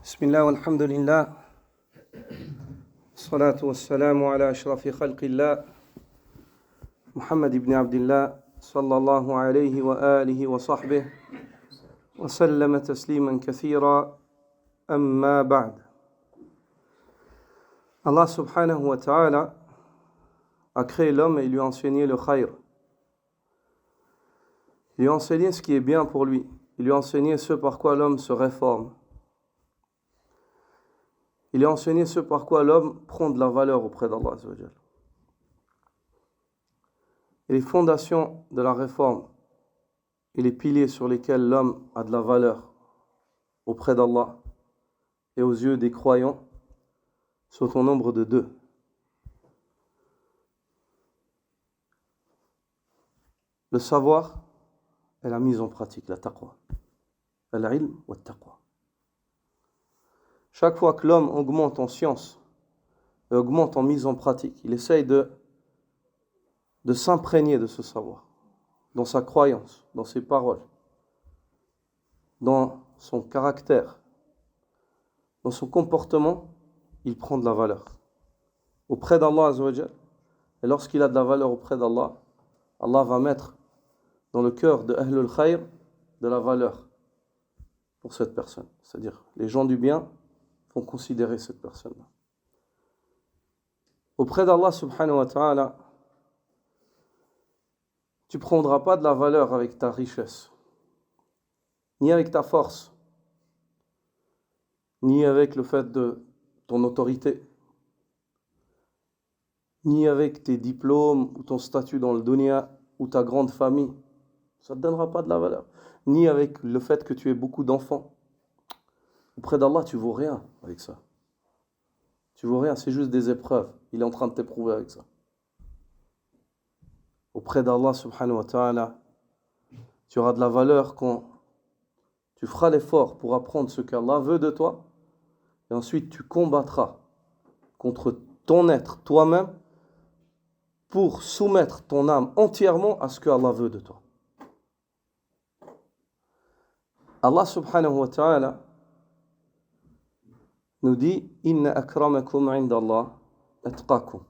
بسم الله والحمد لله الصلاة والسلام على أشرف خلق الله محمد بن عبد الله صلى الله عليه وآله وصحبه وسلم تسليما كثيرا أما بعد. Allah subhanahu wa ta'ala a créé l'homme et lui a enseigné le khayr. Il lui a enseigné ce qui est bien pour lui. Il lui a enseigné ce par quoi l'homme se réforme. Il lui a enseigné ce par quoi l'homme prend de la valeur auprès d'Allah Azza wa Jal. Et les fondations de la réforme et les piliers sur lesquels l'homme a de la valeur auprès d'Allah et aux yeux des croyants sont au nombre de deux. Le savoir et la mise en pratique, la taqwa. Al-ilm wa taqwa. Chaque fois que l'homme augmente en science et augmente en mise en pratique, il essaye de s'imprégner de ce savoir, dans sa croyance, dans ses paroles, dans son caractère, dans son comportement, il prend de la valeur auprès d'Allah Azza wa Jal. Et lorsqu'il a de la valeur auprès d'Allah, Allah va mettre dans le cœur de Ahlul Khayr de la valeur pour cette personne. C'est-à-dire, les gens du bien vont considérer cette personne-là. Auprès d'Allah subhanahu wa ta'ala, tu ne prendras pas de la valeur avec ta richesse, ni avec ta force, ni avec le fait de ton autorité, ni avec tes diplômes ou ton statut dans le dunya ou ta grande famille. Ça ne te donnera pas de la valeur. Ni avec le fait que tu aies beaucoup d'enfants. Auprès d'Allah, tu ne vaux rien avec ça. Tu ne vaux rien, c'est juste des épreuves. Il est en train de t'éprouver avec ça. Auprès d'Allah subhanahu wa ta'ala, tu auras de la valeur quand tu feras l'effort pour apprendre ce qu'Allah veut de toi. Et ensuite, tu combattras contre ton être, toi-même, pour soumettre ton âme entièrement à ce que Allah veut de toi. Allah subhanahu wa ta'ala nous dit « Inna akramakum indallah atqakum »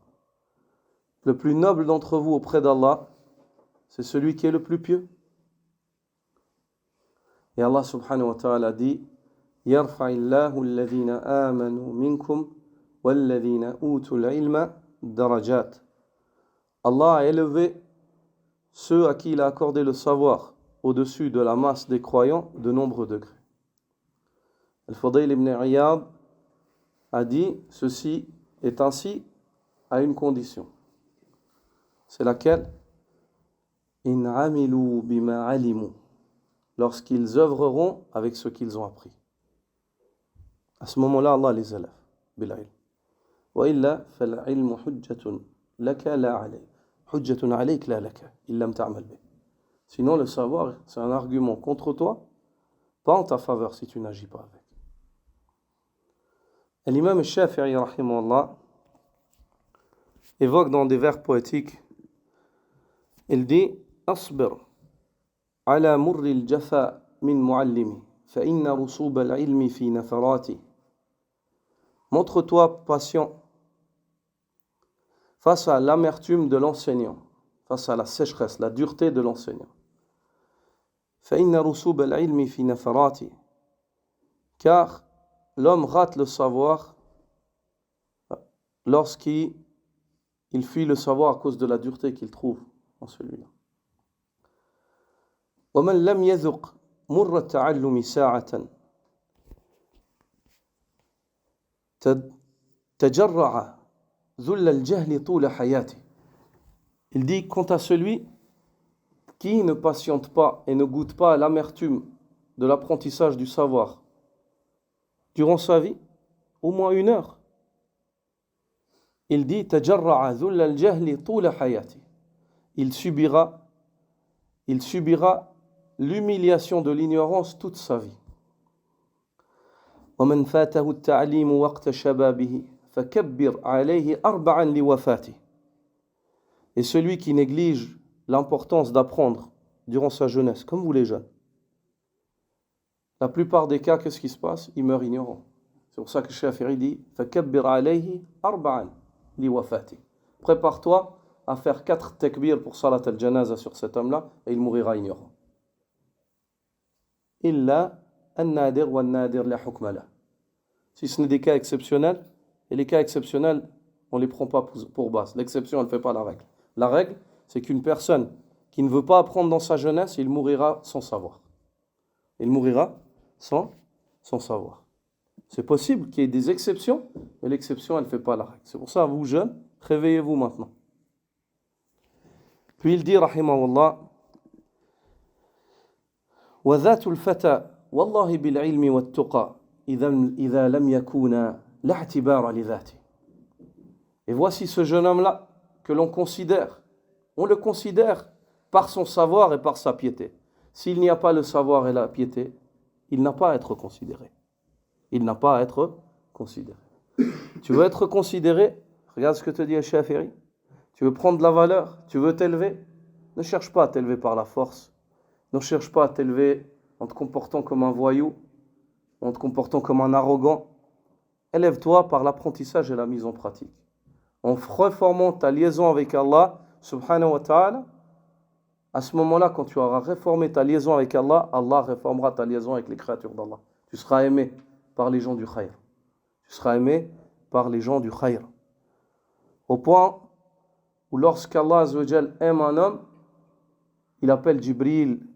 Le plus noble d'entre vous auprès d'Allah, c'est celui qui est le plus pieux. Et Allah subhanahu wa ta'ala dit « Yarfa'illahu alladhina amanu minkum walladhina utul ilma darajat » Allah a élevé ceux à qui il a accordé le savoir au-dessus de la masse des croyants de nombreux degrés. Al-Fudayl ibn Iyad a dit ceci est ainsi à une condition. C'est laquelle? In amilu bima alimu, lorsqu'ils œuvreront avec ce qu'ils ont appris. À ce moment-là, Allah les élève bil ilm. Wa illa fal ilmu hujjatun laka la alayk. Hujjatun alayk la laka illam ta'mal bih. Sinon, le savoir, c'est un argument contre toi, pas en ta faveur si tu n'agis pas avec. Et l'imam al-Shafi'i, rahimahullah, évoque dans des vers poétiques, il dit « Asbir ala murri al-jafa min muallimi, fa inna rusub al-ilmi fi nafarati » Montre-toi patient face à l'amertume de l'enseignant, face à la sécheresse, la dureté de l'enseignant. فإن رسوب العلم في نفرات car l'homme rate le savoir lorsqu'il fuit le savoir à cause de la dureté qu'il trouve en celui-là. ومن لم يذق مر التعلم ساعة تجرع ذل الجهل طول حياته. Il dit quant à celui qui ne patiente pas et ne goûte pas l'amertume de l'apprentissage du savoir durant sa vie, au moins 1 heure, il dit تجرع ذل الجهل طول حياته. Il subira l'humiliation de l'ignorance toute sa vie. ومن فاته التعليم وقت شبابه فكبر عليه 4 لوفاته. Et celui qui néglige l'importance d'apprendre durant sa jeunesse, comme vous les jeunes. La plupart des cas, qu'est-ce qui se passe? Ils meurent ignorants. C'est pour ça que Shafi'i dit فَكَبِّرْ عَلَيْهِ أَرْبَعًا لِوَفَاتِ. Prépare-toi à faire 4 takbir pour salat al-janaza sur cet homme-là et il mourira ignorant. Illa an-nadir wa an-nadir la hukma lah. Si ce n'est des cas exceptionnels, et les cas exceptionnels, on ne les prend pas pour base. L'exception, elle ne fait pas la règle. La règle, c'est qu'une personne qui ne veut pas apprendre dans sa jeunesse, il mourira sans savoir. Il mourira sans savoir. C'est possible qu'il y ait des exceptions, mais l'exception, elle ne fait pas la règle. C'est pour ça, vous jeunes, réveillez-vous maintenant. Puis il dit, rahimahullah, وَذَاتُ الْفَتَى وَاللَّهِ بِالْعِلْمِ وَالتُّقَى إِذَا لَمْ يَكُونَ لَا اعْتِبَارَ لِذَاتِهِ. Et voici ce jeune homme-là que l'on considère. On le considère par son savoir et par sa piété. S'il n'y a pas le savoir et la piété, il n'a pas à être considéré. Il n'a pas à être considéré. Tu veux être considéré? Regarde ce que te dit Al-Shafi'i. Tu veux prendre de la valeur? Tu veux t'élever? Ne cherche pas à t'élever par la force. Ne cherche pas à t'élever en te comportant comme un voyou, en te comportant comme un arrogant. Élève-toi par l'apprentissage et la mise en pratique. En reformant ta liaison avec Allah, subhanahu wa ta'ala, à ce moment-là, quand tu auras réformé ta liaison avec Allah, Allah réformera ta liaison avec les créatures d'Allah. Tu seras aimé par les gens du khayr. Tu seras aimé par les gens du khayr. Au point où lorsqu'Allah Azzawajal aime un homme, il appelle Jibril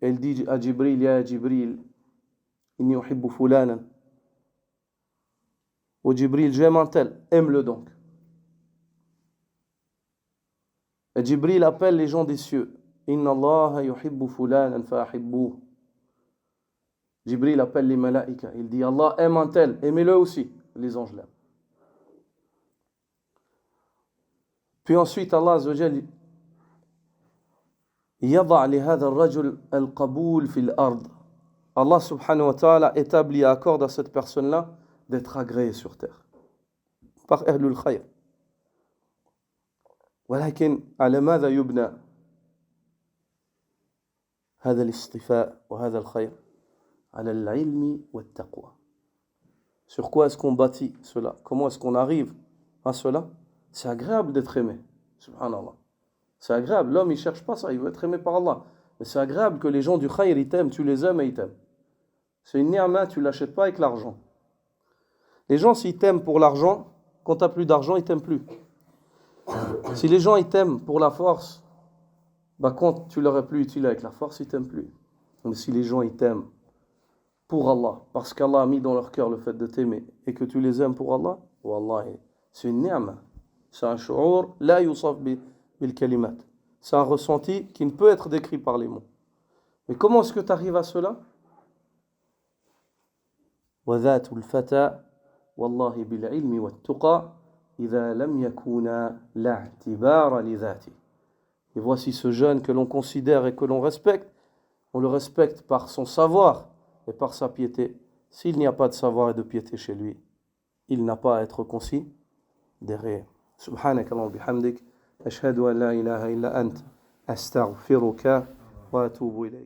et il dit à Jibril, Ya Jibril, inni uhibbu fulanan. Ô Jibril, j'aime un tel, aime-le donc. Et Jibril appelle les gens des cieux. Inna Allah yuhibbu fulanan fa'ahibbuh. Jibril appelle les malaïkas. Il dit Allah aime un tel, aimez-le aussi. Les anges l'aiment. Puis ensuite Allah Azza wa Jalla يضع لهذا الرجل القبول في الأرض. Allah subhanahu wa ta'ala établit et accorde à cette personne-là d'être agréé sur terre par Ahlul Khayr. ولكن على ماذا يبنى هذا الاصطفاء وهذا الخير؟ على العلم والتقوى. Sur quoi est-ce qu'on bâtit cela? Comment est-ce qu'on arrive à cela? C'est agréable d'être aimé, subhanallah. C'est agréable, l'homme il cherche pas ça, il veut être aimé par Allah. Mais c'est agréable que les gens du khayr ils t'aiment, tu les aimes et ils t'aiment. C'est une ni'ma, tu l'achètes pas avec l'argent. Les gens s'ils t'aiment pour l'argent, quand tu n'as plus d'argent, ils t'aiment plus. Si les gens ils t'aiment pour la force, bah quand tu leur es plus utile avec la force, ils t'aiment plus. Mais si les gens ils t'aiment pour Allah, parce qu'Allah a mis dans leur cœur le fait de t'aimer et que tu les aimes pour Allah, wallahi, c'est une ni'ma. C'est un shu'ur la yusaf bil kalimat. C'est un ressenti qui ne peut être décrit par les mots. Mais comment est-ce que tu arrives à cela? وَذَاتُ الْفَتَى وَاللَّهِ بِالْعِلْمِ وَالتُّقَى إِذَا لَمْ يَكُونَ لَا اعْتِبَارَ لِذَاتِهِ. Et voici ce jeune que l'on considère et que l'on respecte. On le respecte par son savoir et par sa piété. S'il n'y a pas de savoir et de piété chez lui, il n'a pas à être considéré. Subhanaka Allahumma bihamdik. Ashhadu an la ilaha illa ant. Astaghfiruka wa atubu ilayk.